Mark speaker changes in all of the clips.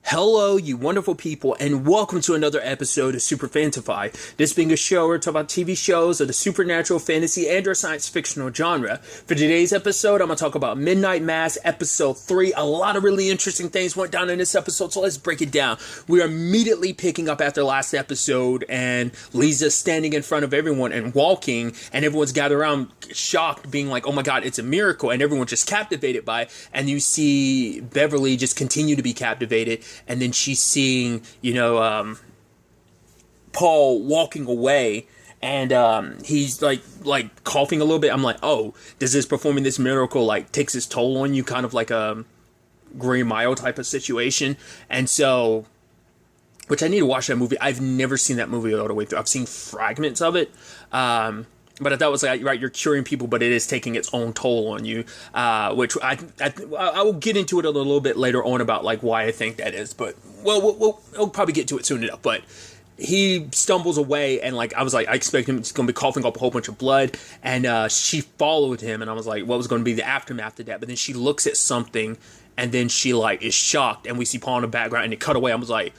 Speaker 1: Hello, you wonderful people, and welcome to another episode of Super-Fanta-Fi. This being a show where we talk about TV shows of the supernatural, fantasy, and or science fictional genre. For today's episode, I'm going to talk about Midnight Mass, episode 3. A lot of really interesting things went down in this episode, so let's break it down. We are immediately picking up after last episode, and Lisa's standing in front of everyone and walking, and everyone's gathered around, shocked, being like, oh my god, it's a miracle, and everyone's just captivated by it, and you see Beverly just continue to be captivated. And then she's seeing, Paul walking away, and he's like coughing a little bit. I'm like, oh, does this performing this miracle like takes its toll on you, kind of like a Green Mile type of situation? And so, which I need to watch that movie. I've never seen that movie all the way through. I've seen fragments of it. But I thought it was like, right, you're curing people, but it is taking its own toll on you, which I will get into it a little bit later on about like why I think that is. But we'll probably get to it soon enough. But he stumbles away, and like I was like, I expect him, he's going to be coughing up a whole bunch of blood, and she followed him, and I was like, what was going to be the aftermath of that? But then she looks at something, and then she like is shocked, and we see Paul in the background, and it cut away. I was like,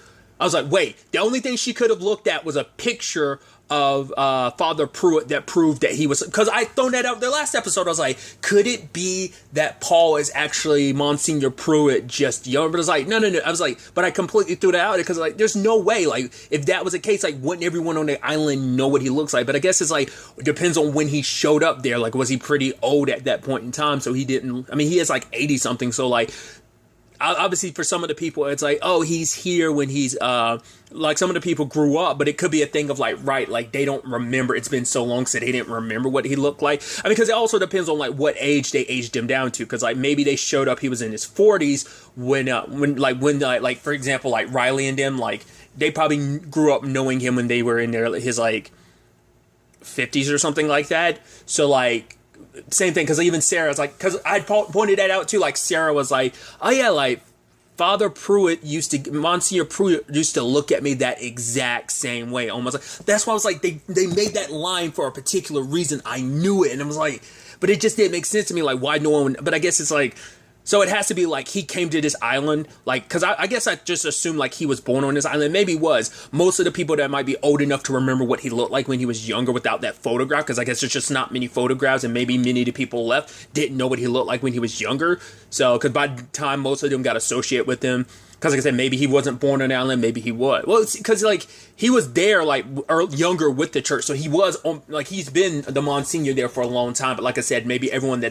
Speaker 1: wait, the only thing she could have looked at was a picture of Father Pruitt that proved that he was, because I thrown that out the last episode. I was like, could it be that Paul is actually Monsignor Pruitt just young? But I was like, no. I was like, but I completely threw that out because like, there's no way, like, if that was the case, like, wouldn't everyone on the island know what he looks like? But I guess it's like, it depends on when he showed up there. Like, was he pretty old at that point in time? So he didn't, I mean, he is like 80 something. So like, obviously for some of the people it's like, oh, he's here when he's like some of the people grew up, but it could be a thing of like, right, like they don't remember, it's been so long so they didn't remember what he looked like. I mean, because it also depends on like what age they aged him down to, because like maybe they showed up, he was in his 40s when for example, like Riley and them, like they probably grew up knowing him when they were in his like 50s or something like that. So like same thing, because even Sarah's like, because I pointed that out too, like Sarah was like, oh yeah, like Monsignor Pruitt used to look at me that exact same way, almost like, that's why I was like, they made that line for a particular reason. I knew it, and I was like, but it just didn't make sense to me, like why no one, but I guess it's like, so it has to be like he came to this island, like, because I guess I just assumed like he was born on this island. Maybe he was. Most of the people that might be old enough to remember what he looked like when he was younger without that photograph, because I guess there's just not many photographs, and maybe many of the people left didn't know what he looked like when he was younger. So, because by the time most of them got associated with him, because like I said, maybe he wasn't born on the island, maybe he was. Well, because like he was there like younger with the church, so he was on, like he's been the Monsignor there for a long time. But like I said, maybe everyone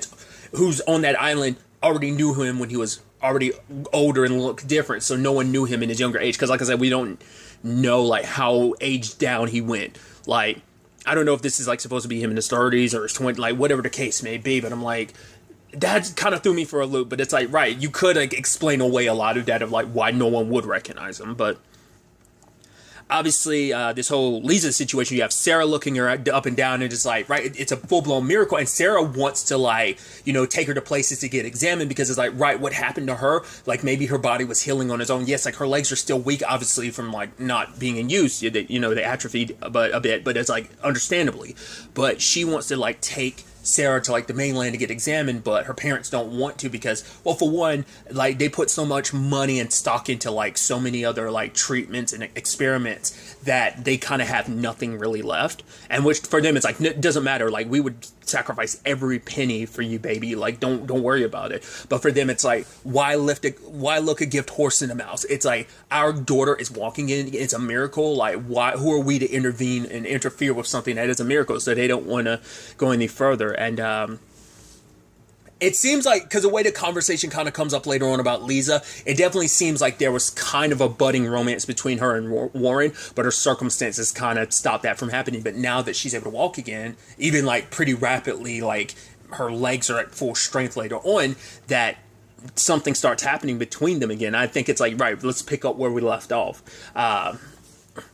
Speaker 1: who's on that island already knew him when he was already older and looked different, so no one knew him in his younger age, because like I said, we don't know like how aged down he went. Like, I don't know if this is like supposed to be him in his 30s or his 20s, like whatever the case may be, but I'm like, that kind of threw me for a loop. But it's like, right, you could like explain away a lot of that of like why no one would recognize him. But obviously, this whole Lisa situation, you have Sarah looking her up and down, and it's like, right, it's a full-blown miracle, and Sarah wants to, like, take her to places to get examined, because it's like, right, what happened to her? Like, maybe her body was healing on its own. Yes, like, her legs are still weak, obviously, from, like, not being in use. They atrophied a bit, but it's, like, understandably. But she wants to, like, take Sarah to like the mainland to get examined, but her parents don't want to, because, well, for one, like they put so much money and stock into like so many other like treatments and experiments that they kind of have nothing really left. And which for them it's like, it doesn't matter, like we would sacrifice every penny for you, baby, like don't worry about it. But for them it's like, why look a gift horse in the mouth? It's like, our daughter is walking in, it's a miracle, like who are we to intervene and interfere with something that is a miracle? So they don't want to go any further. And it seems like, because the way the conversation kind of comes up later on about Lisa, it definitely seems like there was kind of a budding romance between her and Warren, but her circumstances kind of stopped that from happening. But now that she's able to walk again, even like pretty rapidly, like her legs are at full strength later on, that something starts happening between them again. I think it's like, right, let's pick up where we left off.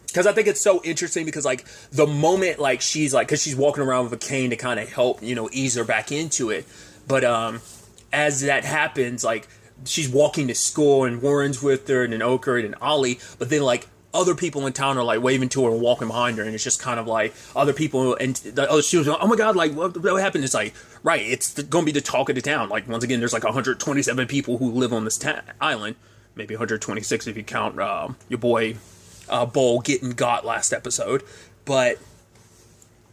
Speaker 1: Because I think it's so interesting, because like the moment like she's like, because she's walking around with a cane to kind of help, ease her back into it. But as that happens, like she's walking to school and Warren's with her, and then Oker and Ollie, but then like other people in town are like waving to her and walking behind her, and it's just kind of like other people, and the other students are like, oh my god, like what happened? It's like, right, it's going to be the talk of the town. Like once again, there's like 127 people who live on this island. maybe 126 if you count your boy Bull getting got last episode. But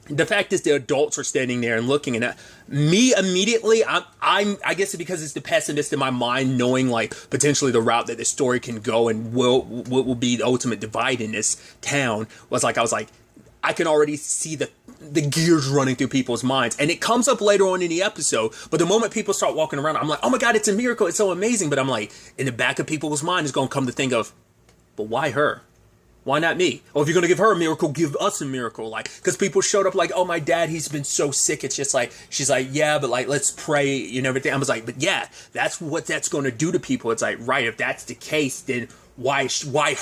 Speaker 1: the fact is, the adults are standing there and looking, and me immediately, I guess it's because it's the pessimist in my mind, knowing like potentially the route that this story can go and what will be the ultimate divide in this town. I was like, I can already see the gears running through people's minds, and it comes up later on in the episode. But the moment people start walking around, I'm like, oh my god, it's a miracle, it's so amazing. But I'm like, in the back of people's mind is going to come to think of, but why her? Why not me? Or if you're going to give her a miracle, give us a miracle. Like, because people showed up like, oh, my dad, he's been so sick. It's just like, she's like, yeah, but like, let's pray and everything. I was like, but yeah, that's what that's going to do to people. It's like, right, if that's the case, then why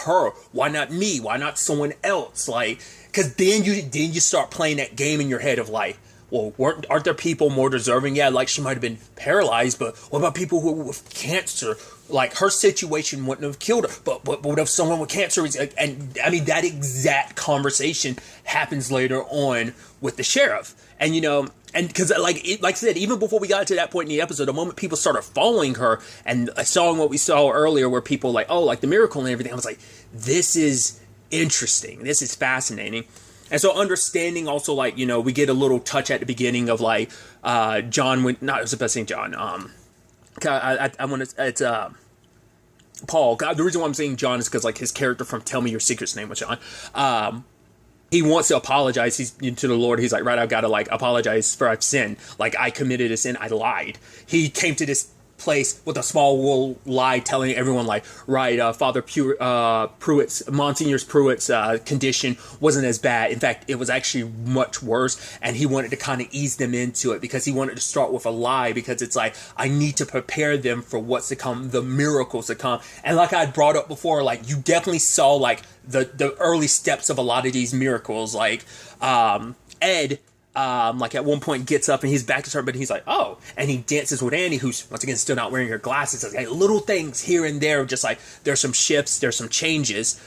Speaker 1: her? Why not me? Why not someone else? Like, because then you start playing that game in your head of like, well, aren't there people more deserving? Yeah, like she might have been paralyzed, but what about people who with cancer? Like, her situation wouldn't have killed her, but what if someone with cancer is, and I mean, that exact conversation happens later on with the sheriff. And, you know, and because like I said, even before we got to that point in the episode, the moment people started following her and saw what we saw earlier, where people like, oh, like the miracle and everything, I was like, this is interesting. This is fascinating. And so understanding also, like, you know, we get a little touch at the beginning of like John, it was the best thing, John. I want to, it's Paul. God, the reason why I'm saying John is because like his character from Tell Me Your Secret's name was John. He wants to apologize. He's to the Lord. He's like, right, I've got to like apologize for I've sinned. Like, I committed a sin. I lied. He came to this place with a small little lie, telling everyone like, right, Father Pruitt's, Monsignor Pruitt's condition wasn't as bad. In fact, it was actually much worse, and he wanted to kind of ease them into it because he wanted to start with a lie, because it's like, I need to prepare them for what's to come, the miracles to come. And like I brought up before, like, you definitely saw like the early steps of a lot of these miracles. Like Ed, like at one point gets up and he's back to her, but he's like, oh, and he dances with Annie, who's once again still not wearing her glasses. Like, little things here and there, just like there's some shifts, there's some changes.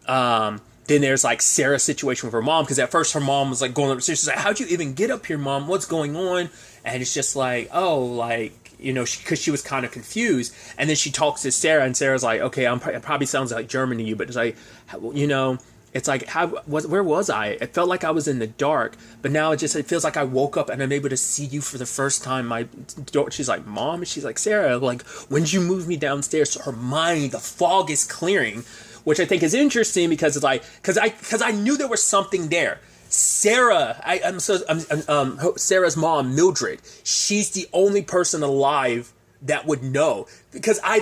Speaker 1: Then there's like Sarah's situation with her mom, because at first her mom was like going up, she's like, how'd you even get up here, Mom? What's going on? And it's just like, oh, like, you know, because she was kind of confused. And then she talks to Sarah, and Sarah's like, okay, it probably sounds like German to you, but it's like, you know, it's like, where was I? It felt like I was in the dark, but now it feels like I woke up and I'm able to see you for the first time. She's like, Mom? And she's like, Sarah, like, when did you move me downstairs? So her mind, the fog is clearing, which I think is interesting, because it's like, because I knew there was something there. Sarah, Sarah's mom, Mildred, she's the only person alive that would know, because I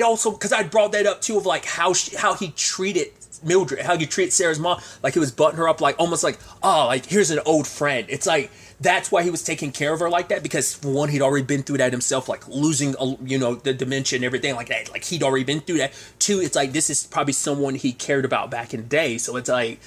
Speaker 1: brought that up too, of like how he treated Mildred, how you treat Sarah's mom, like he was butting her up, like almost like, oh, like here's an old friend. It's like, that's why he was taking care of her like that, because one, he'd already been through that himself, like losing, you know, the dementia and everything like that. Like, he'd already been through that. Two, it's like, this is probably someone he cared about back in the day. So it's like,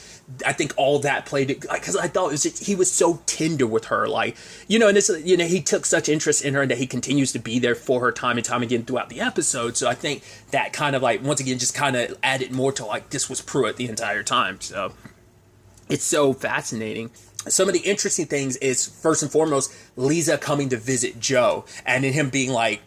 Speaker 1: I think all that played it, because I thought he was so tender with her, like, you know, and this, you know, he took such interest in her, and that he continues to be there for her time and time again throughout the episode. So I think that kind of like, once again, just kind of added more to like, this was Pruitt the entire time. So it's so fascinating. Some of the interesting things is, first and foremost, Lisa coming to visit Joe, and then him being like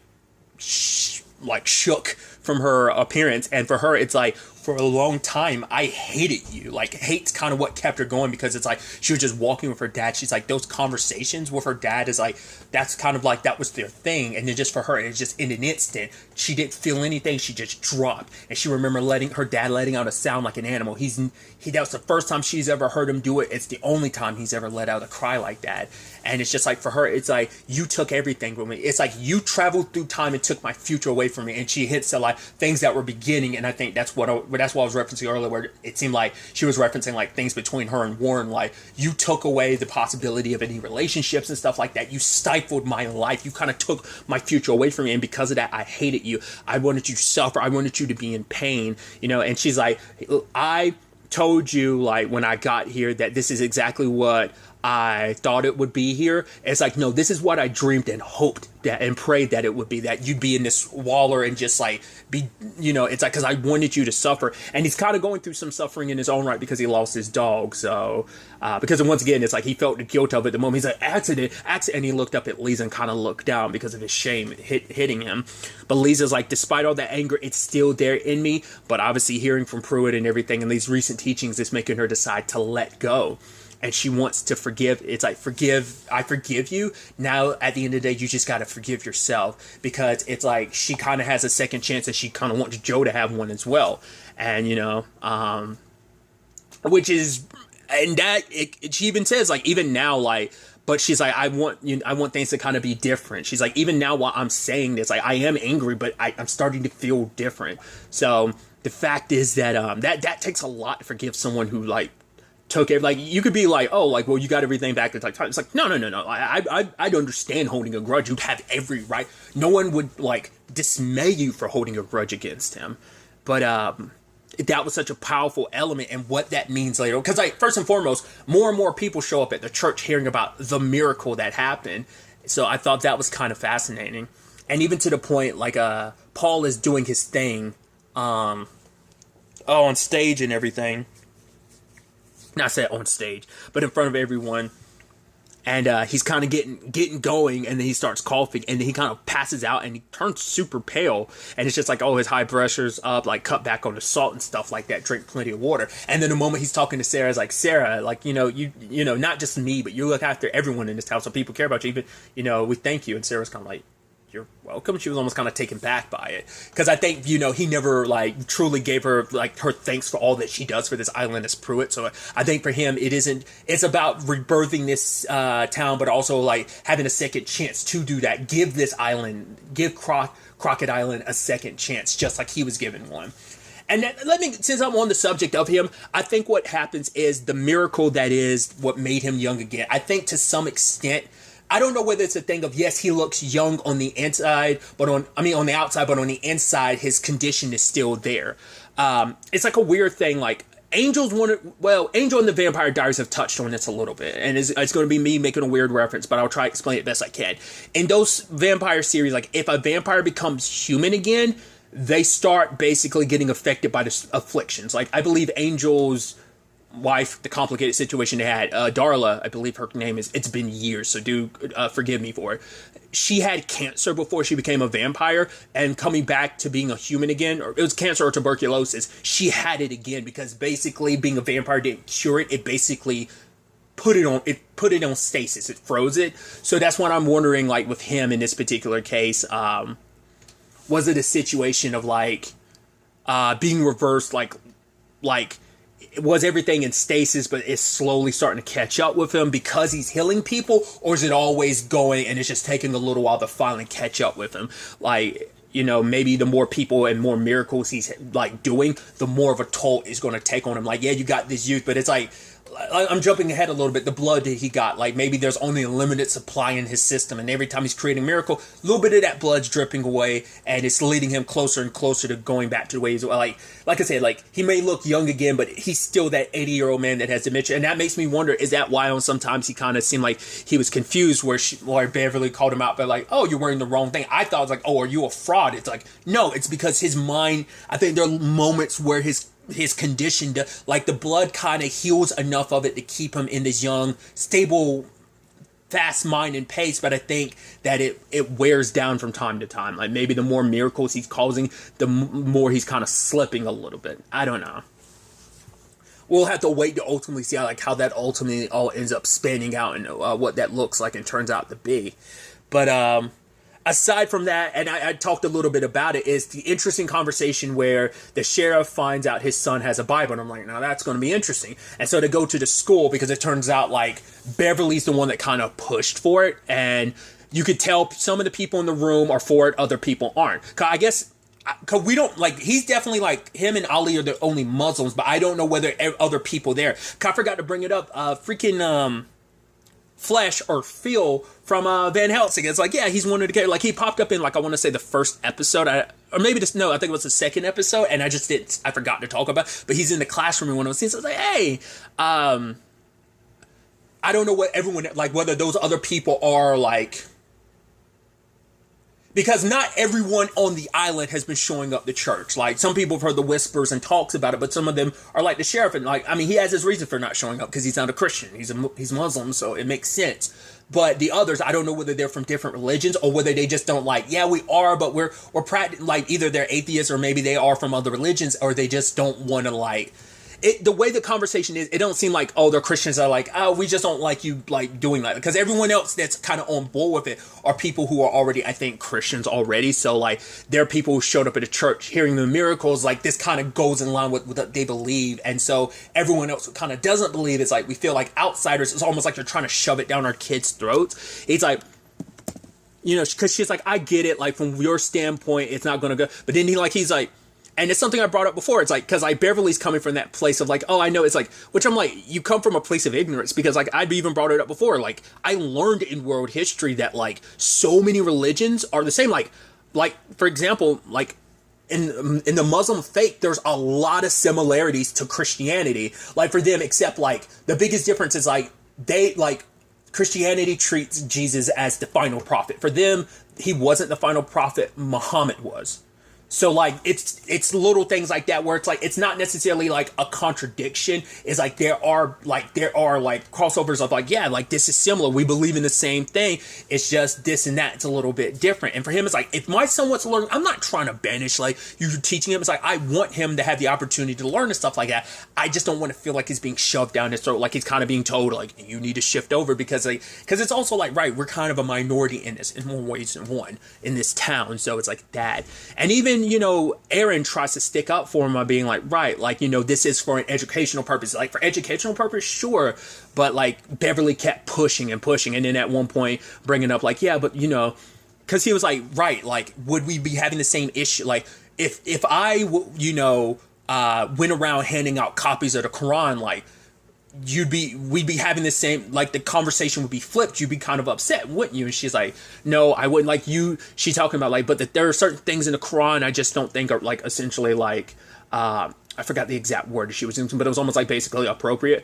Speaker 1: shook from her appearance. And for her, it's like, for a long time, I hated you. Like, hate's kind of what kept her going, because it's like, she was just walking with her dad. She's like, those conversations with her dad is like, that's kind of like, that was their thing. And then just for her, it's just in an instant, she didn't feel anything. She just dropped. And she remember her dad letting out a sound like an animal. That was the first time she's ever heard him do it. It's the only time he's ever let out a cry like that. And it's just like, for her, it's like, you took everything from me. It's like, you traveled through time and took my future away from me. And she hits like things that were beginning. And I think that's what I was referencing earlier, where it seemed like she was referencing like things between her and Warren. Like, you took away the possibility of any relationships and stuff like that. You stifled my life. You kind of took my future away from me. And because of that, I hated you. I wanted you to suffer. I wanted you to be in pain, you know. And she's like, I told you, like, when I got here, that this is exactly what I thought it would be here. It's like, no, this is what I dreamed and hoped that and prayed that it would be, that you'd be in this Waller and just like be, it's like, because I wanted you to suffer. And he's kind of going through some suffering in his own right because he lost his dog. So, because once again, it's like he felt the guilt of it the moment. He's like, accident. And he looked up at Lisa and kind of looked down because of his shame hitting him. But Lisa's like, despite all that anger, it's still there in me. But obviously hearing from Pruitt and everything and these recent teachings is making her decide to let go. And she wants to forgive. It's like, I forgive you. Now, at the end of the day, you just got to forgive yourself. Because it's like, she kind of has a second chance and she kind of wants Joe to have one as well. And, which is, and that, she even says, like, even now, like, but she's like, I want things to kind of be different. She's like, even now while I'm saying this, like, I am angry, but I'm starting to feel different. So, the fact is that, that takes a lot to forgive someone who, like, took it. Like, you could be like, oh, like, well, you got everything back at the time. It's like, no. I'd understand holding a grudge. You'd have every right. No one would, like, dismay you for holding a grudge against him. But, that was such a powerful element and what that means later. Because, like, first and foremost, more and more people show up at the church hearing about the miracle that happened. So I thought that was kind of fascinating. And even to the point, like, Paul is doing his thing, on stage and everything. Not say on stage, but in front of everyone. And he's kind of getting going, and then he starts coughing, and then he kind of passes out, and he turns super pale. And it's just like, oh, his high pressure's up, like, cut back on the salt and stuff like that, drink plenty of water. And then the moment he's talking to Sarah, it's like, Sarah, like, you not just me, but you look after everyone in this house, so people care about you. Even, we thank you. And Sarah's kind of like, you're welcome. She was almost kind of taken back by it. Because I think, he never, like, truly gave her, like, her thanks for all that she does for this island as Pruitt. So I think for him, it's about rebirthing this town, but also, like, having a second chance to do that. Give this island, give Crockett Island a second chance, just like he was given one. And since I'm on the subject of him, I think what happens is the miracle that is what made him young again. I think to some extent, I don't know whether it's a thing of, yes, he looks young on the inside, on the outside, but on the inside, his condition is still there. It's like a weird thing, like, Angel and the Vampire Diaries have touched on this a little bit, and it's going to be me making a weird reference, but I'll try to explain it best I can. In those vampire series, like, if a vampire becomes human again, they start basically getting affected by the afflictions. Like, I believe Angel's wife, the complicated situation they had, Darla, I believe her name is, it's been years, so do forgive me for it. She had cancer before she became a vampire, and coming back to being a human again, or it was cancer or tuberculosis, she had it again because basically being a vampire didn't cure it. It basically put it on stasis. It froze it. So that's what I'm wondering, like, with him in this particular case, was it a situation of, like, being reversed, like was everything in stasis, but it's slowly starting to catch up with him because he's healing people? Or is it always going and it's just taking a little while to finally catch up with him? Like, maybe the more people and more miracles he's, like, doing, the more of a toll is going to take on him. Like, yeah, you got this youth, but it's like, I'm jumping ahead a little bit. The blood that he got, like, maybe there's only a limited supply in his system, and every time he's creating a miracle, a little bit of that blood's dripping away, and it's leading him closer and closer to going back to the way he's, like I said, like, he may look young again, but he's still that 80-year-old man that has dementia. And that makes me wonder, is that why on sometimes he kind of seemed like he was confused where Beverly called him out, but like, oh, you're wearing the wrong thing. I thought it was like, oh, are you a fraud? It's like, no, it's because his mind, I think there are moments where his condition, like, the blood kind of heals enough of it to keep him in this young, stable, fast mind and pace, but I think that it wears down from time to time. Like, maybe the more miracles he's causing, the more he's kind of slipping a little bit. I don't know. We'll have to wait to ultimately see how that ultimately all ends up spanning out and what that looks like and turns out to be. But aside from that, and I talked a little bit about it, is the interesting conversation where the sheriff finds out his son has a Bible. And I'm like, now that's going to be interesting. And so they go to the school because it turns out, like, Beverly's the one that kind of pushed for it. And you could tell some of the people in the room are for it, other people aren't. Because we don't, like, he's definitely, like, him and Ali are the only Muslims, but I don't know whether other people there. I forgot to bring it up. Flesh or Phil from Van Helsing. It's like, yeah, he's one of the characters. Like, he popped up in, like, I want to say the first episode, I think it was the second episode, and I forgot to talk about it. But he's in the classroom in one of those scenes. I was like, hey, I don't know what everyone, like, whether those other people are like, because not everyone on the island has been showing up to church. Like, some people have heard the whispers and talks about it, but some of them are like the sheriff. And like, I mean, he has his reason for not showing up because he's not a Christian. He's Muslim, so it makes sense. But the others, I don't know whether they're from different religions or whether they just don't like, yeah, we are, but we're practicing, like, either they're atheists or maybe they are from other religions, or they just don't want to, like, the way the conversation is, it don't seem like, oh, the Christians are like, oh, we just don't like you, like, doing that. Because everyone else that's kind of on board with it are people who are already, I think, Christians already. So, like, there are people who showed up at a church hearing the miracles. Like, this kind of goes in line with what they believe. And so everyone else who kind of doesn't believe, it's like, we feel like outsiders. It's almost like you're trying to shove it down our kids' throats. It's like, you know, because she's like, I get it. Like, from your standpoint, it's not going to go. But then he's like, and it's something I brought up before. It's like, because like Beverly's coming from that place of like, oh, I know. It's like, which I'm like, you come from a place of ignorance, because like I've even brought it up before. Like, I learned in world history that like so many religions are the same. Like for example, like in the Muslim faith, there's a lot of similarities to Christianity. Like for them, except like the biggest difference is like Christianity treats Jesus as the final prophet. For them, he wasn't the final prophet. Muhammad was. So like it's little things like that where it's like it's not necessarily like a contradiction. It's like there are like crossovers of like, yeah, like this is similar. We believe in the same thing. It's just this and that. It's a little bit different. And for him, it's like, if my son wants to learn, I'm not trying to banish like you're teaching him. It's like I want him to have the opportunity to learn and stuff like that. I just don't want to feel like he's being shoved down his throat, like he's kind of being told like you need to shift over, because it's also like, right, we're kind of a minority in this in more ways than one in this town. So it's like that. And even, you know, Aaron tries to stick up for him by being like, right, like, you know, this is for an educational purpose. Like, for educational purpose, sure. But, like, Beverly kept pushing and pushing. And then at one point bringing up, like, yeah, but, you know, because he was like, right, like, would we be having the same issue? Like, if I, you know, went around handing out copies of the Quran, like, we'd be having the same, like the conversation would be flipped. You'd be kind of upset, wouldn't you? And she's like, no, I wouldn't. Like she's talking about like, but there are certain things in the Quran I just don't think are like essentially like, I forgot the exact word she was using, but it was almost like basically appropriate.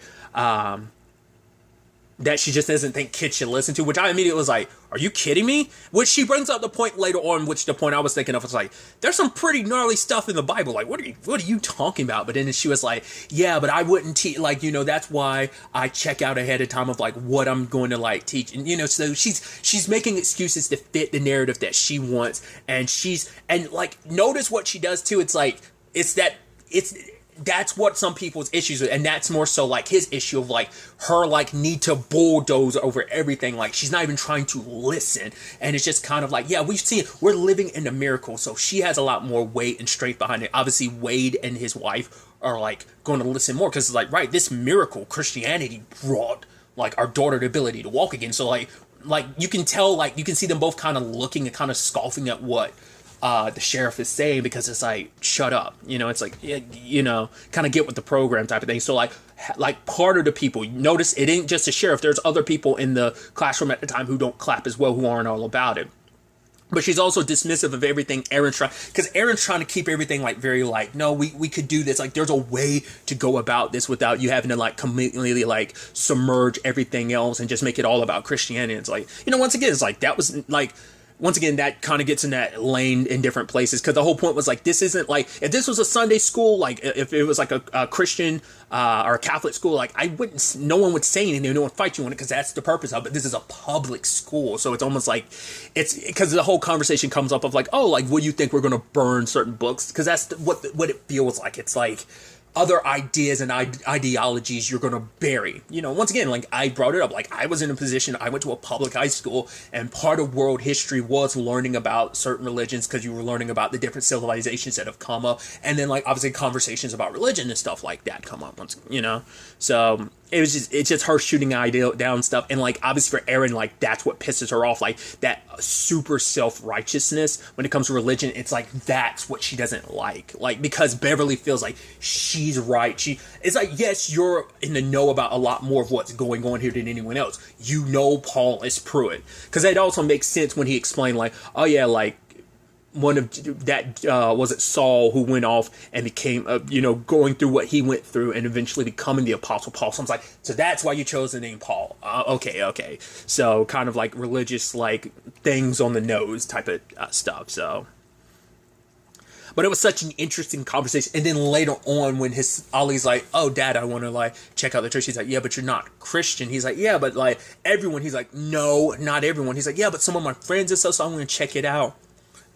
Speaker 1: That she just doesn't think kids should listen to, which I immediately was like, are you kidding me? Which she brings up the point later on, which the point I was thinking of was like, there's some pretty gnarly stuff in the Bible. Like, what are you talking about? But then she was like, yeah, but I wouldn't teach, like, you know, that's why I check out ahead of time of like what I'm going to like teach. And, you know, so she's making excuses to fit the narrative that she wants. And like, notice what she does too. It's like, that's what some people's issues are, and that's more so like his issue of like her like need to bulldoze over everything. Like she's not even trying to listen, and it's just kind of like, yeah, we're living in a miracle, so she has a lot more weight and strength behind it. Obviously Wade and his wife are like going to listen more, because it's like, right, this miracle Christianity brought like our daughter the ability to walk again. So like you can tell, like you can see them both kind of looking and kind of scoffing at what the sheriff is saying, because it's like, shut up, you know, it's like, you know, kind of get with the program type of thing. So like part of the people, notice it ain't just the sheriff, there's other people in the classroom at the time who don't clap as well, who aren't all about it. But she's also dismissive of everything Aaron's trying, because Aaron's trying to keep everything like very like, no, we could do this, like there's a way to go about this without you having to like completely like submerge everything else and just make it all about Christianity. It's like, you know, once again, it's like that was like, once again, that kind of gets in that lane in different places, because the whole point was like, this isn't like, if this was a Sunday school, like if it was like a Christian or a Catholic school, like no one would say anything, no one would fight you on it, because that's the purpose of it. This is a public school, so it's almost like, it's because the whole conversation comes up of like, oh, like, what do you think we're going to burn certain books? Because that's what it feels like. It's like other ideas and ideologies you're going to bury. You know, once again, like I brought it up, like I was in a position, I went to a public high school, and part of world history was learning about certain religions, because you were learning about the different civilizations that have come up, and then like obviously conversations about religion and stuff like that come up, you know. So it's just her shooting down stuff, and like obviously for Erin, like that's what pisses her off, like that super self-righteousness when it comes to religion. It's like that's what she doesn't like because Beverly feels like she's right. It's like, yes, you're in the know about a lot more of what's going on here than anyone else. You know Paul is Pruitt, because it also makes sense when he explained like, oh yeah, like one of that was it Saul who went off and became going through what he went through and eventually becoming the Apostle Paul. So I was like, so that's why you chose the name Paul. Okay. So kind of like religious like things on the nose type of stuff. So. But it was such an interesting conversation. And then later on when Ollie's like, oh, Dad, I want to like check out the church. He's like, yeah, but you're not Christian. He's like, yeah, but like everyone. He's like, no, not everyone. He's like, yeah, but some of my friends and stuff, so I'm going to check it out.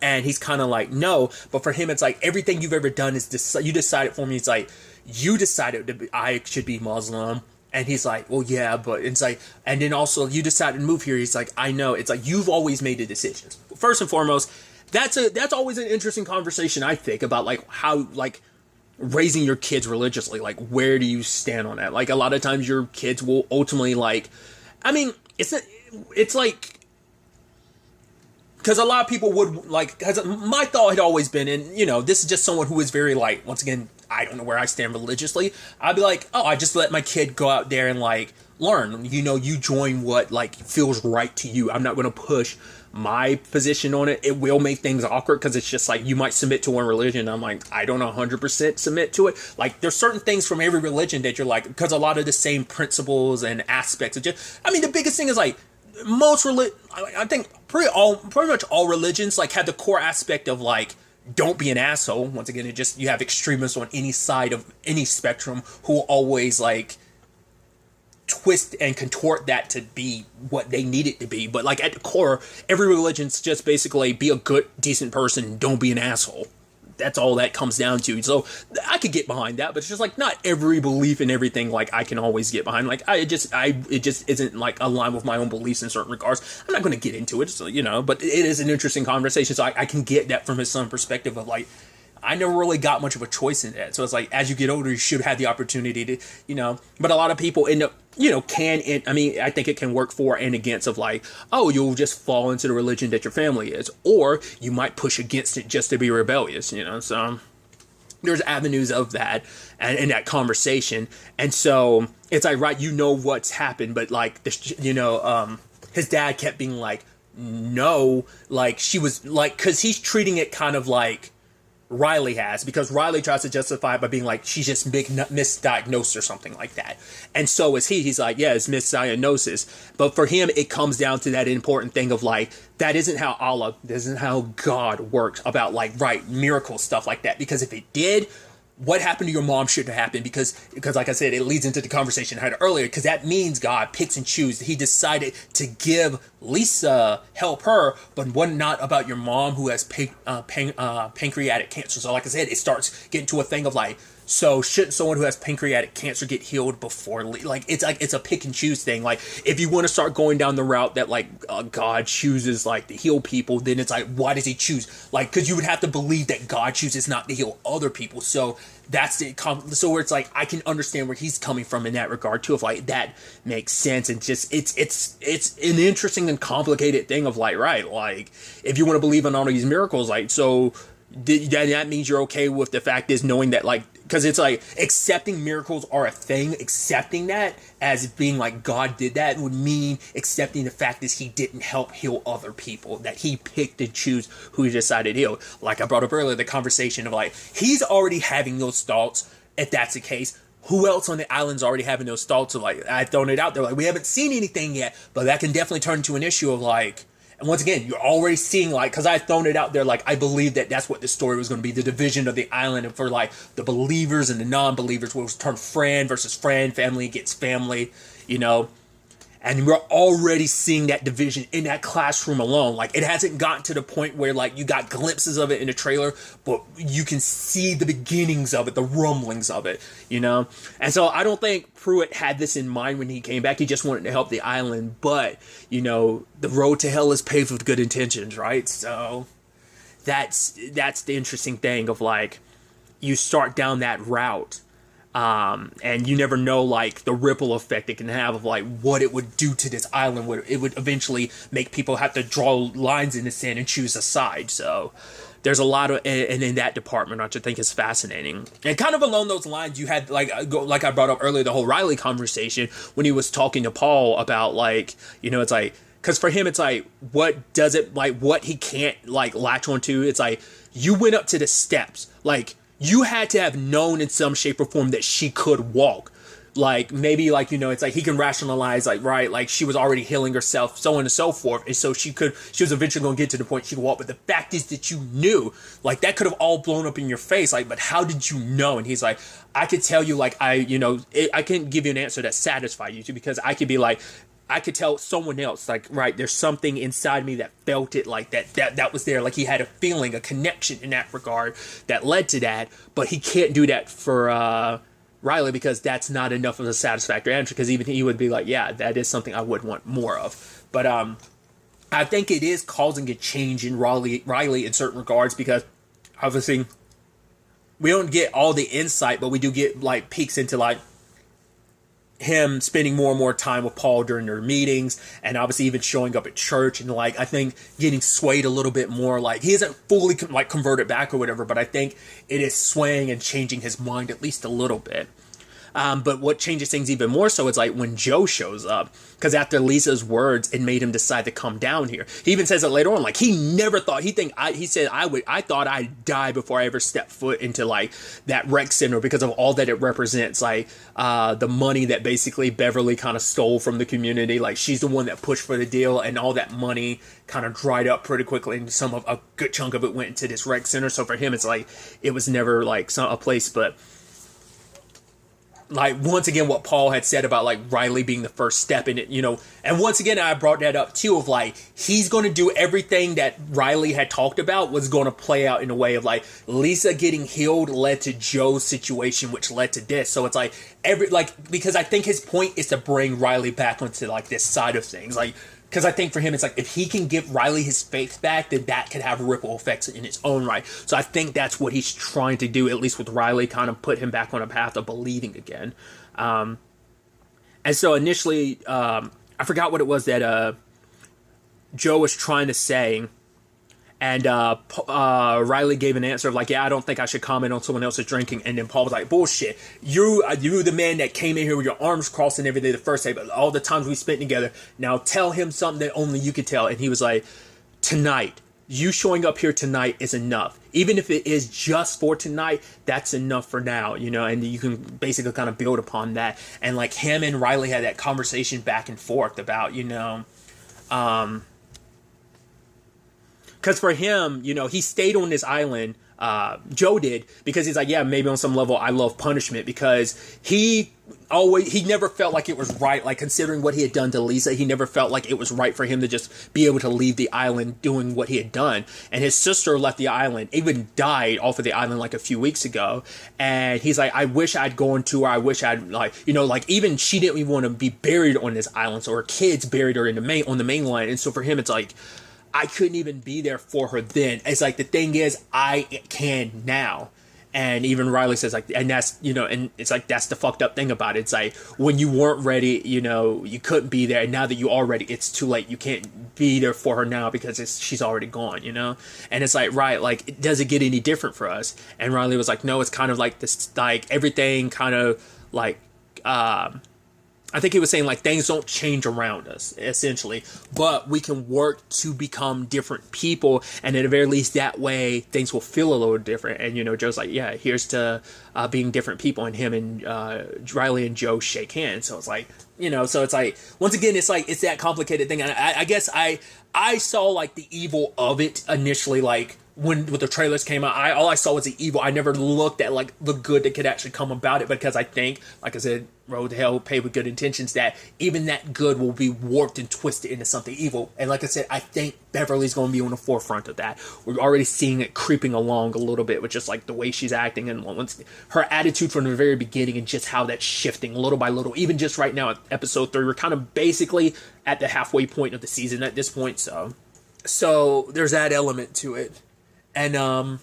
Speaker 1: And he's kind of like, no. But for him, it's like everything you've ever done is you decided for me. It's like, you decided I should be Muslim. And he's like, well, yeah, but it's like, and then also you decided to move here. He's like, I know. It's like, you've always made the decisions. First and foremost, that's always an interesting conversation, I think, about like how like raising your kids religiously. Like, where do you stand on that? Like, a lot of times your kids will ultimately like, I mean, it's like, because a lot of people would like, because my thought had always been, and this is just someone who is very like, once again, I don't know where I stand religiously. I'd be like, oh, I just let my kid go out there and like learn. You join what like feels right to you. I'm not going to push my position on it. It will make things awkward because it's just like you might submit to one religion. I'm like, I don't 100% submit to it. Like, there's certain things from every religion that you're like, because a lot of the same principles and aspects of just, I mean, the biggest thing is like I think pretty much all religions like have the core aspect of like, don't be an asshole. Once again, you have extremists on any side of any spectrum who always like twist and contort that to be what they need it to be. But like at the core, every religion's just basically be a good, decent person, don't be an asshole. That's all that comes down to. So I could get behind that, but it's just like not every belief and everything like I can always get behind. Like it just isn't like aligned with my own beliefs in certain regards. I'm not going to get into it, so, but it is an interesting conversation. So I can get that from his son perspective of like, I never really got much of a choice in that. So it's like, as you get older, you should have the opportunity to, but a lot of people end up, I think it can work for and against of like, oh, you'll just fall into the religion that your family is, or you might push against it just to be rebellious, so there's avenues of that and in that conversation. And so it's like, right, what's happened, but like, his dad kept being like, no, like she was like, cause he's treating it kind of like Riley has, because Riley tries to justify it by being like, she's just misdiagnosed or something like that. And so is he's like, yeah, it's misdiagnosis. But for him, it comes down to that important thing of like, that isn't how God works about like, right, miracle stuff like that. Because if it did, what happened to your mom shouldn't have happened, because like I said, it leads into the conversation I had earlier, because that means God picks and chooses. He decided to give Lisa, help her, but what not about your mom who has pancreatic cancer. So like I said, it starts getting to a thing of like, so shouldn't someone who has pancreatic cancer get healed before, like it's a pick and choose thing. Like if you want to start going down the route that like God chooses like to heal people, then it's like, why does he choose? Like, because you would have to believe that God chooses not to heal other people. So that's so where it's like, I can understand where he's coming from in that regard too, of like, that makes sense. And just it's an interesting and complicated thing of like, right, like if you want to believe in all of these miracles, like, so that means you're okay with the fact is knowing that like, because it's like accepting miracles are a thing, accepting that as being like God did that would mean accepting the fact is he didn't help heal other people, that he picked and choose who he decided to heal. Like I brought up earlier, the conversation of like, he's already having those thoughts. If that's the case, who else on the island's already having those thoughts of like, I've thrown it out there, like we haven't seen anything yet, but that can definitely turn into an issue of like, and once again, you're already seeing like, because I've thrown it out there, like I believe that that's what the story was going to be, the division of the island, and for like the believers and the non-believers, where it was turned friend versus friend, family against family, and we're already seeing that division in that classroom alone. Like it hasn't gotten to the point where like you got glimpses of it in the trailer, but you can see the beginnings of it, the rumblings of it, And so I don't think Pruitt had this in mind when he came back. He just wanted to help the island, but the road to hell is paved with good intentions, right? So that's the interesting thing of like, you start down that route. And you never know like the ripple effect it can have of like what it would do to this island, where it would eventually make people have to draw lines in the sand and choose a side. So there's a lot of, and in that department, which I think is fascinating. And kind of along those lines, you had like I brought up earlier, the whole Riley conversation when he was talking to Paul about like, it's like, because for him, it's like, what does it, like, what he can't, like, latch onto. It's like, you went up to the steps. Like, you had to have known in some shape or form that she could walk. Like, maybe, like, it's like he can rationalize, like, right, like, she was already healing herself, so on and so forth. And so she was eventually going to get to the point she could walk. But the fact is that you knew, like, that could have all blown up in your face. Like, but how did you know? And he's like, I could tell you, like, I can't give you an answer that satisfies you, because I could be like, I could tell someone else, like, right, there's something inside me that felt it, like that was there. Like, he had a feeling, a connection in that regard that led to that. But he can't do that for Riley, because that's not enough of a satisfactory answer, because even he would be like, yeah, that is something I would want more of. But I think it is causing a change in Riley in certain regards, because obviously we don't get all the insight, but we do get, like, peeks into, like, him spending more and more time with Paul during their meetings, and obviously even showing up at church, and, like, I think getting swayed a little bit more. Like, he isn't fully like converted back or whatever, but I think it is swaying and changing his mind at least a little bit. But what changes things even more so is, like, when Joe shows up, because after Lisa's words, it made him decide to come down here. He even says it later on, like, he never thought, he said, I thought I'd die before I ever stepped foot into, like, that rec center, because of all that it represents, like, the money that basically Beverly kind of stole from the community. Like, she's the one that pushed for the deal, and all that money kind of dried up pretty quickly, and a good chunk of it went into this rec center. So for him, it's like, it was never, like, a place, but, like, once again, what Paul had said about, like, Riley being the first step in it, and once again, I brought that up too, of, like, he's going to do everything that Riley had talked about was going to play out in a way of, like, Lisa getting healed led to Joe's situation, which led to this. So it's like, because I think his point is to bring Riley back onto, like, this side of things. Like, because I think for him, it's like, if he can give Riley his faith back, then that could have ripple effects in its own right. So I think that's what he's trying to do, at least with Riley, kind of put him back on a path of believing again. And so initially, I forgot what it was that Joe was trying to say. And Riley gave an answer of, like, yeah, I don't think I should comment on someone else's drinking. And then Paul was like, bullshit. You the man that came in here with your arms crossed and everything the first day, but all the times we spent together. Now tell him something that only you could tell. And he was like, tonight, you showing up here tonight is enough. Even if it is just for tonight, that's enough for now, and you can basically kind of build upon that. And, like, him and Riley had that conversation back and forth about, because for him, he stayed on this island, Joe did, because he's like, yeah, maybe on some level I love punishment, because he never felt like it was right, like, considering what he had done to Lisa, he never felt like it was right for him to just be able to leave the island doing what he had done. And his sister left the island, even died off of the island, like, a few weeks ago. And he's like, I wish I'd gone to her. I wish I'd, like, like, even she didn't even want to be buried on this island, so her kids buried her on the mainland. And so for him, it's like, I couldn't even be there for her then. It's like, the thing is, I can now. And even Riley says, like, and that's, and it's like, that's the fucked up thing about it. It's like, when you weren't ready, you couldn't be there. And now that you are ready, it's too late. You can't be there for her now because she's already gone, And it's like, right, like, does it get any different for us? And Riley was like, no, it's kind of like this, like, everything kind of like, I think he was saying, like, things don't change around us, essentially, but we can work to become different people, and at the very least, that way, things will feel a little different. And, Joe's like, yeah, here's to being different people, and him and Riley and Joe shake hands. So it's like, so it's like, once again, it's like, it's that complicated thing. And I guess I saw, like, the evil of it initially, like, when the trailers came out, all I saw was the evil. I never looked at, like, the good that could actually come about it, because I think, like I said, road to hell paved with good intentions, that even that good will be warped and twisted into something evil. And like I said, I think Beverly's going to be on the forefront of that. We're already seeing it creeping along a little bit with just, like, the way she's acting, and her attitude from the very beginning, and just how that's shifting little by little. Even just right now at episode 3, we're kind of basically at the halfway point of the season at this point. So there's that element to it. And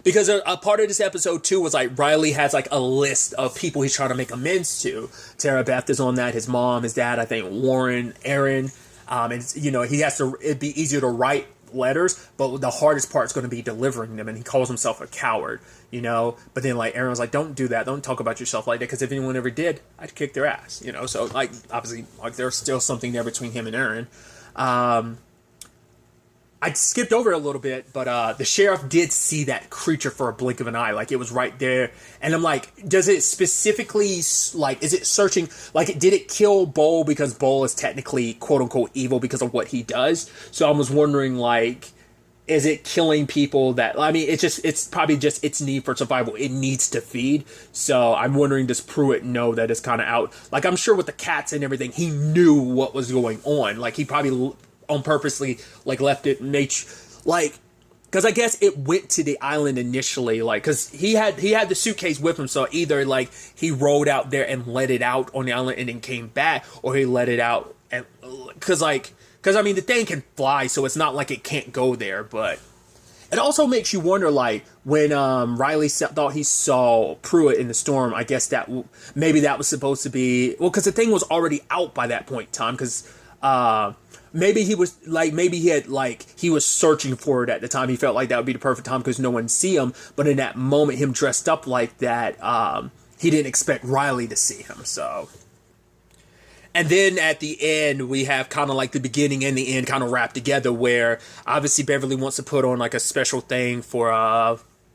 Speaker 1: because a part of this episode too was, like, Riley has, like, a list of people he's trying to make amends to. Tara Beth is on that, his mom, his dad, I think Warren, Aaron, and he has to. It'd be easier to write letters, but the hardest part is going to be delivering them, and he calls himself a coward, you know. But then like Aaron was like, don't do that, don't talk about yourself like that, because if anyone ever did, I'd kick their ass, you know. So like obviously like there's still something there between him and Aaron. I skipped over it a little bit, but the sheriff did see that creature for a blink of an eye. Like, it was right there. And I'm like, does it specifically, like, is it searching, like, did it kill Bull because Bull is technically, quote-unquote, evil because of what he does? So I was wondering, like, is it killing people that, I mean, it's probably just its need for survival. It needs to feed. So I'm wondering, does Pruitt know that it's kind of out? Like, I'm sure with the cats and everything, he knew what was going on. Like, he probably on purposely like left it like, because I guess it went to the island initially, like, because he had the suitcase with him, so either like he rode out there and let it out on the island and then came back, or he let it out and because I mean the thing can fly, so it's not like it can't go there. But it also makes you wonder, like, when Riley thought he saw Pruitt in the storm, I guess that maybe that was supposed to be, well, because the thing was already out by that point in time, because maybe he was like, maybe he had like, he was searching for it at the time. He felt like that would be the perfect time because no one see him. But in that moment, him dressed up like that, he didn't expect Riley to see him. So, and then at the end, we have kind of like the beginning and the end kind of wrapped together, where obviously Beverly wants to put on like a special thing for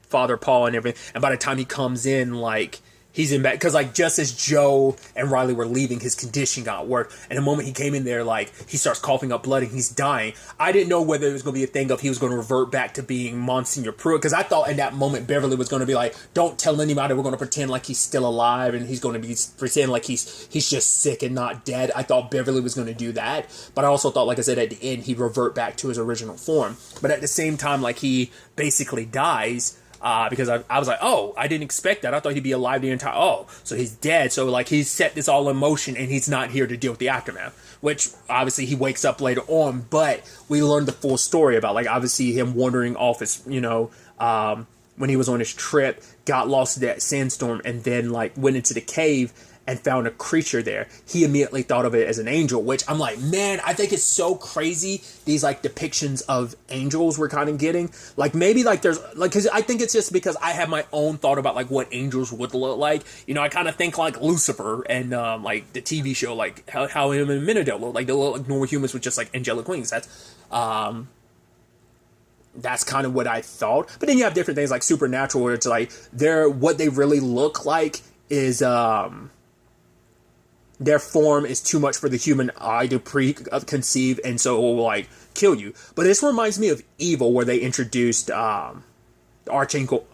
Speaker 1: Father Paul and everything. And by the time he comes in, like, he's in back, because like just as Joe and Riley were leaving, his condition got worse, and the moment he came in there, like, he starts coughing up blood and he's dying. I didn't know whether it was going to be a thing of he was going to revert back to being Monsignor Pruitt, because I thought in that moment Beverly was going to be like, don't tell anybody, we're going to pretend like he's still alive, and he's going to be pretend like he's just sick and not dead. I thought Beverly was going to do that, but I also thought, like I said, at the end he'd revert back to his original form. But at the same time, like, he basically dies. Because I was like, oh, I didn't expect that. I thought he'd be alive the entire, so he's dead. So like, he's set this all in motion and he's not here to deal with the aftermath, which obviously he wakes up later on, but we learned the full story about, like, obviously him wandering off his, you know, when he was on his trip, got lost in that sandstorm, and then like went into the cave and found a creature there. He immediately thought of it as an angel, which I'm like, man, I think it's so crazy, these like depictions of angels we're kind of getting. Like, maybe like there's like, because I think it's just because I have my own thought about like what angels would look like. You know, I kind of think like Lucifer and like the TV show, like how him and Menadel look like. They look like normal humans with just like angelic wings. That's kind of what I thought. But then you have different things like supernatural, where it's like what they really look like is their form is too much for the human eye to preconceive, and so it will like kill you. But this reminds me of Evil, where they introduced Archangel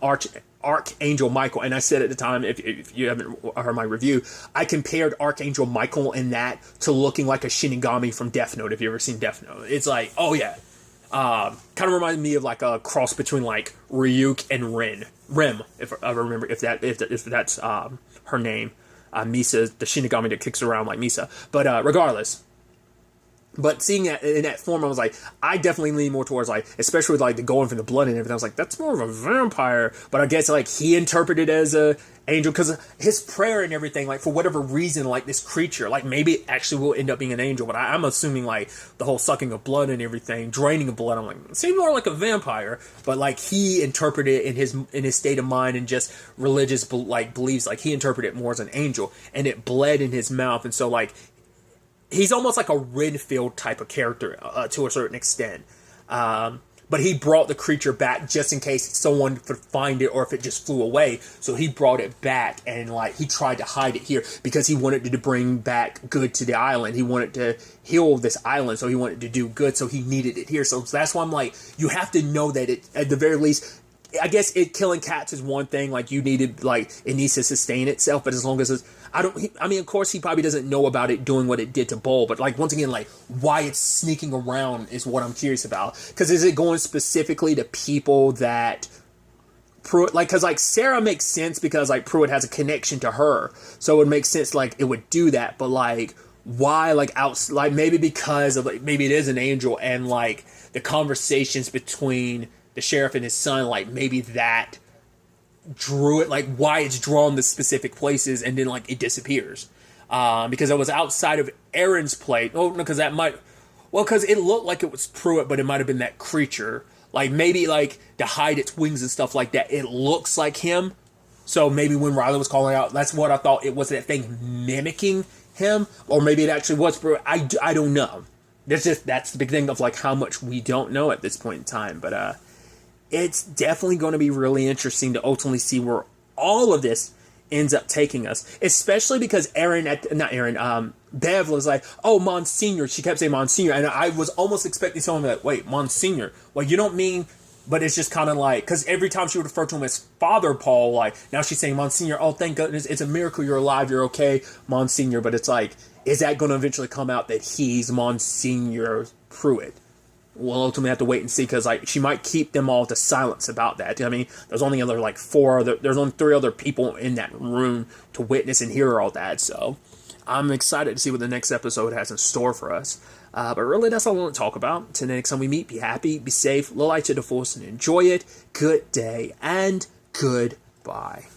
Speaker 1: Michael, and I said at the time, if you haven't heard my review, I compared Archangel Michael in that to looking like a Shinigami from Death Note. If you ever seen Death Note, it's like, oh yeah, kind of reminded me of like a cross between like Ryuk and Rem, if I remember, if that's her name. Misa, the Shinigami that kicks around like Misa. But regardless. But seeing that in that form, I was like, I definitely lean more towards like, especially with like the going from the blood and everything. I was like, that's more of a vampire. But I guess like he interpreted it as a angel because his prayer and everything, like for whatever reason, like this creature, like maybe it actually will end up being an angel. But I'm assuming like the whole sucking of blood and everything, draining of blood. I'm like, it seems more like a vampire. But like he interpreted it in his state of mind and just religious like beliefs, like he interpreted it more as an angel, and it bled in his mouth, and so like. He's almost like a Renfield type of character to a certain extent. But he brought the creature back just in case someone could find it or if it just flew away. So he brought it back, and like he tried to hide it here because he wanted to bring back good to the island. He wanted to heal this island, so he wanted to do good. So he needed it here. So that's why I'm like, you have to know that it, at the very least, I guess killing cats is one thing. Like you needed, like it needs to sustain itself. But as long as it's, I mean, of course, he probably doesn't know about it doing what it did to Bull, but like once again, like why it's sneaking around is what I'm curious about. Because is it going specifically to people that Pruitt, like, because like Sarah makes sense because like Pruitt has a connection to her, so it would make sense like it would do that. But like why, like like maybe because of like maybe it is an angel and like the conversations between the sheriff and his son, like maybe that drew it, like why it's drawn to specific places and then like it disappears because it was outside of Aaron's plate. Oh no, because that might, Well, because it looked like it was Pruitt, but it might have been that creature. Like, maybe, like, to hide its wings and stuff like that, it looks like him. So maybe when Riley was calling out, that's what I thought it was, that thing mimicking him. Or maybe it actually was Pruitt. I don't know. That's the big thing of, like, how much we don't know at this point in time. But it's definitely going to be really interesting to ultimately see where all of this ends up taking us, especially because Bev was like, oh, Monsignor. She kept saying Monsignor, and I was almost expecting someone to be like, wait, Monsignor? Well, you don't mean, but it's just kind of like, because every time she would refer to him as Father Paul, like, now she's saying Monsignor. Oh, thank goodness, it's a miracle you're alive, you're okay, Monsignor. But it's like, is that going to eventually come out that he's Monsignor Pruitt? We'll ultimately have to wait and see, because like, she might keep them all to silence about that. I mean, there's only only 3 other people in that room to witness and hear all that. So I'm excited to see what the next episode has in store for us. But really, that's all I want to talk about. Till next time we meet, be happy, be safe, light to the force, and enjoy it. Good day and goodbye.